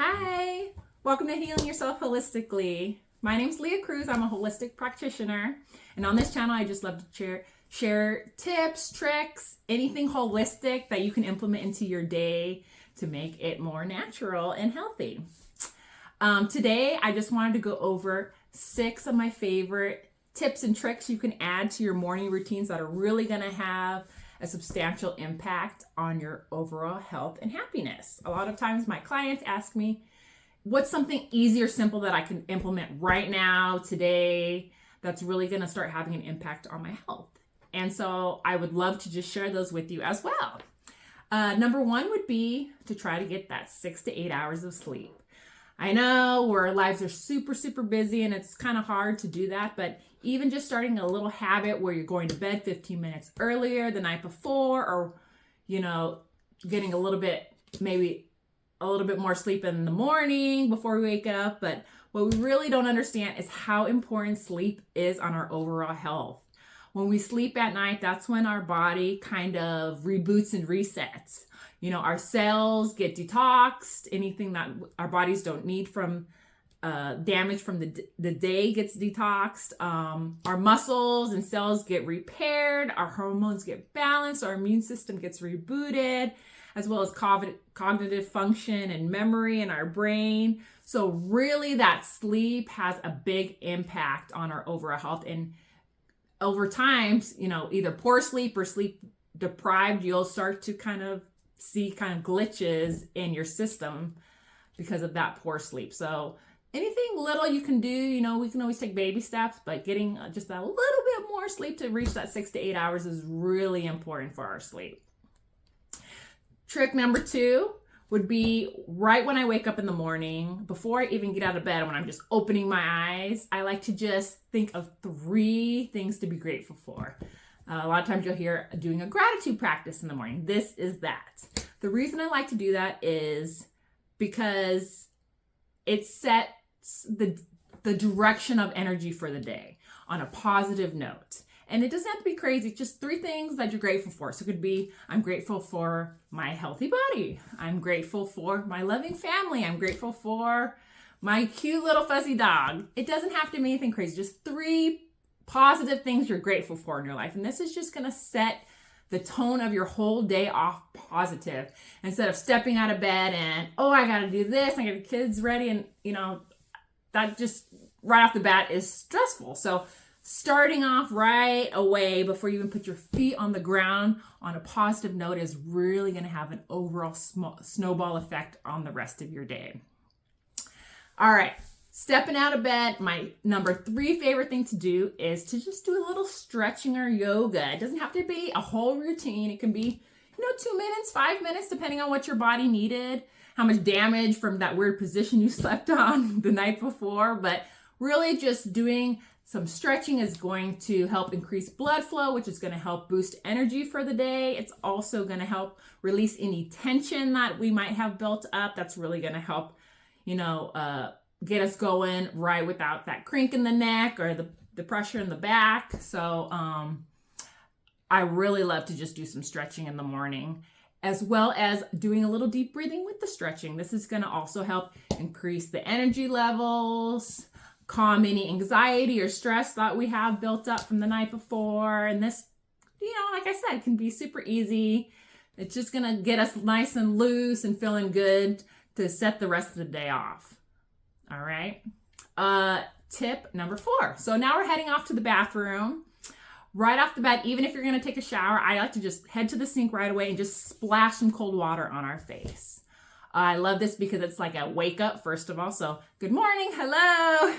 Hi, welcome to Healing Yourself Holistically. My name's Leah Cruz. I'm a holistic practitioner, and on this channel, I just love to share tips, tricks, anything holistic that you can implement into your day to make it more natural and healthy. Today, I just wanted to go over 6 of my favorite tips and tricks you can add to your morning routines that are really going to have a substantial impact on your overall health and happiness. A lot of times my clients ask me, what's something easy or simple that I can implement right now, today, that's really going to start having an impact on my health? And so I would love to just share those with you as well. Number 1 would be to try to get that 6 to 8 hours of sleep. I know our lives are super busy and it's kind of hard to do that, but even just starting a little habit where you're going to bed 15 minutes earlier the night before, or, getting maybe a little bit more sleep in the morning before we wake up. But what we really don't understand is how important sleep is on our overall health. When we sleep at night, that's when our body kind of reboots and resets. Our cells get detoxed, anything that our bodies don't need from damage from the day gets detoxed. Our muscles and cells get repaired, our hormones get balanced, our immune system gets rebooted, as well as cognitive function and memory in our brain. So really that sleep has a big impact on our overall health. And over time, either poor sleep or sleep deprived, you'll start to see glitches in your system because of that poor sleep. So anything little you can do, we can always take baby steps, but getting just a little bit more sleep to reach that 6 to 8 hours is really important for our sleep. Trick number 2 would be right when I wake up in the morning, before I even get out of bed, when I'm just opening my eyes, I like to just think of 3 things to be grateful for. A lot of times you'll hear doing a gratitude practice in the morning. This is that. The reason I like to do that is because it sets the direction of energy for the day on a positive note. And it doesn't have to be crazy. It's just 3 things that you're grateful for. So it could be, I'm grateful for my healthy body. I'm grateful for my loving family. I'm grateful for my cute little fuzzy dog. It doesn't have to be anything crazy. Just 3 positive things you're grateful for in your life. And this is just going to set the tone of your whole day off positive, instead of stepping out of bed and, I got to do this, I got the kids ready. And, that just right off the bat is stressful. So starting off right away before you even put your feet on the ground on a positive note is really going to have an overall snowball effect on the rest of your day. All right. Stepping out of bed, my number 3 favorite thing to do is to just do a little stretching or yoga. It doesn't have to be a whole routine. It can be, 2 minutes, 5 minutes, depending on what your body needed, how much damage from that weird position you slept on the night before. But really just doing some stretching is going to help increase blood flow, which is going to help boost energy for the day. It's also going to help release any tension that we might have built up. That's really going to help, get us going right without that crink in the neck or the pressure in the back. So I really love to just do some stretching in the morning, as well as doing a little deep breathing with the stretching. This is going to also help increase the energy levels, calm any anxiety or stress that we have built up from the night before. And this, like I said, can be super easy. It's just going to get us nice and loose and feeling good to set the rest of the day off. All right. Tip number 4. So now we're heading off to the bathroom. Right off the bat, even if you're going to take a shower, I like to just head to the sink right away and just splash some cold water on our face. I love this because it's like a wake up, first of all. So good morning. Hello.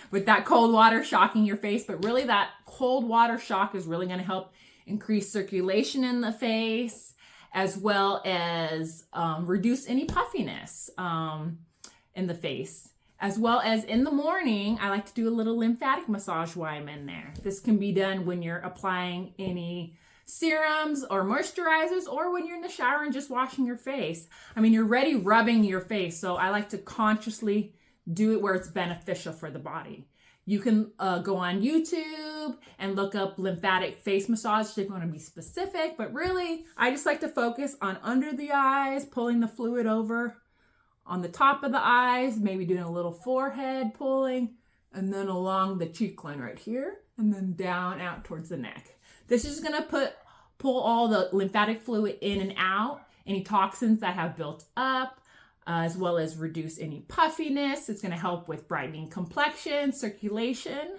With that cold water shocking your face. But really that cold water shock is really going to help increase circulation in the face, as well as reduce any puffiness in the face. As well as in the morning, I like to do a little lymphatic massage while I'm in there. This can be done when you're applying any serums or moisturizers, or when you're in the shower and just washing your face. You're already rubbing your face, so I like to consciously do it where it's beneficial for the body. You can go on YouTube and look up lymphatic face massage if you want to be specific, but really, I just like to focus on under the eyes, pulling the fluid over on the top of the eyes, maybe doing a little forehead pulling, and then along the cheek line right here, and then down out towards the neck. This is gonna pull all the lymphatic fluid in and out, any toxins that have built up, as well as reduce any puffiness. It's gonna help with brightening complexion, circulation.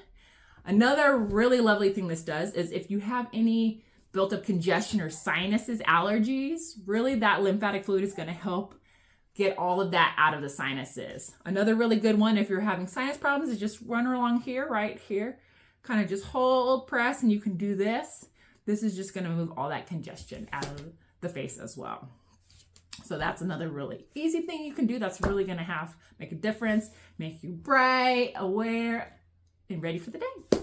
Another really lovely thing this does is if you have any built up congestion or sinuses, allergies, really that lymphatic fluid is gonna help get all of that out of the sinuses. Another really good one if you're having sinus problems is just run along here, right here. Kind of just hold, press, and you can do this. This is just gonna move all that congestion out of the face as well. So that's another really easy thing you can do that's really gonna make a difference, make you bright, aware, and ready for the day.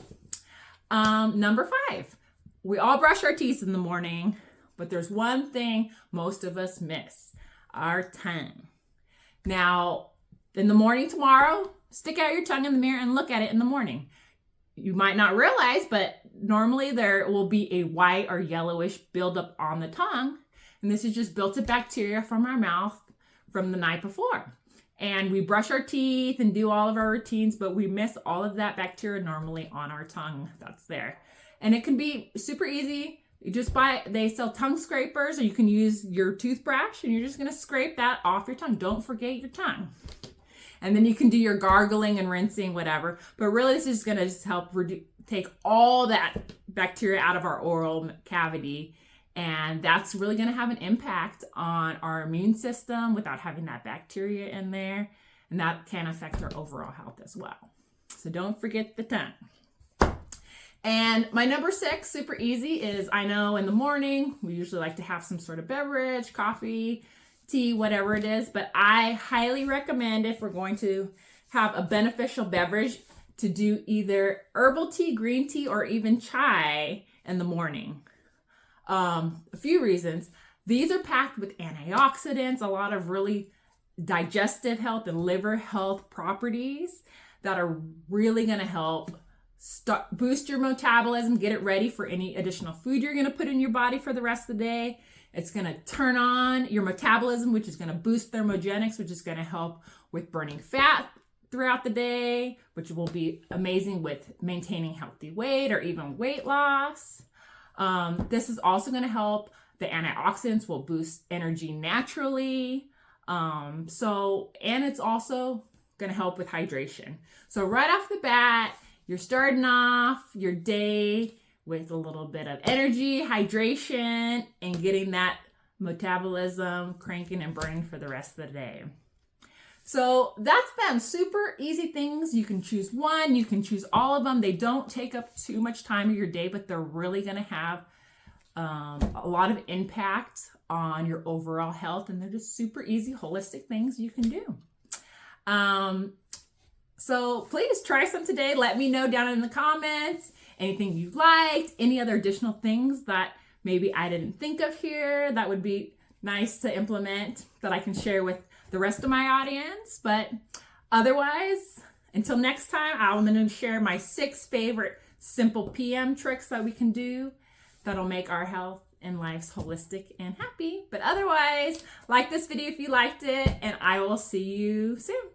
Number 5, we all brush our teeth in the morning, but there's one thing most of us miss, our tongue. Now, in the morning tomorrow, stick out your tongue in the mirror and look at it in the morning. You might not realize, but normally there will be a white or yellowish buildup on the tongue. And this is just built up bacteria from our mouth from the night before. And we brush our teeth and do all of our routines, but we miss all of that bacteria normally on our tongue that's there. And it can be super easy. You just they sell tongue scrapers, or you can use your toothbrush and you're just gonna scrape that off your tongue. Don't forget your tongue. And then you can do your gargling and rinsing, whatever. But really this is gonna just help take all that bacteria out of our oral cavity. And that's really gonna have an impact on our immune system without having that bacteria in there. And that can affect our overall health as well. So don't forget the tongue. And my number 6, super easy, is I know in the morning, we usually like to have some sort of beverage, coffee, tea, whatever it is, but I highly recommend if we're going to have a beneficial beverage to do either herbal tea, green tea, or even chai in the morning. A few reasons. These are packed with antioxidants, a lot of really digestive health and liver health properties that are really going to help boost your metabolism, get it ready for any additional food you're going to put in your body for the rest of the day. It's going to turn on your metabolism, which is going to boost thermogenics, which is going to help with burning fat throughout the day, which will be amazing with maintaining healthy weight or even weight loss. This is also going to help. The antioxidants will boost energy naturally. And it's also going to help with hydration. So right off the bat, you're starting off your day with a little bit of energy, hydration, and getting that metabolism cranking and burning for the rest of the day. So that's them. Super easy things. You can choose one, you can choose all of them. They don't take up too much time of your day, but they're really going to have a lot of impact on your overall health. And they're just super easy, holistic things you can do. So please try some today. Let me know down in the comments anything you liked, any other additional things that maybe I didn't think of here that would be nice to implement that I can share with the rest of my audience. But otherwise, until next time, I'm going to share my 6 favorite simple PM tricks that we can do that'll make our health and lives holistic and happy. But otherwise, like this video if you liked it, and I will see you soon.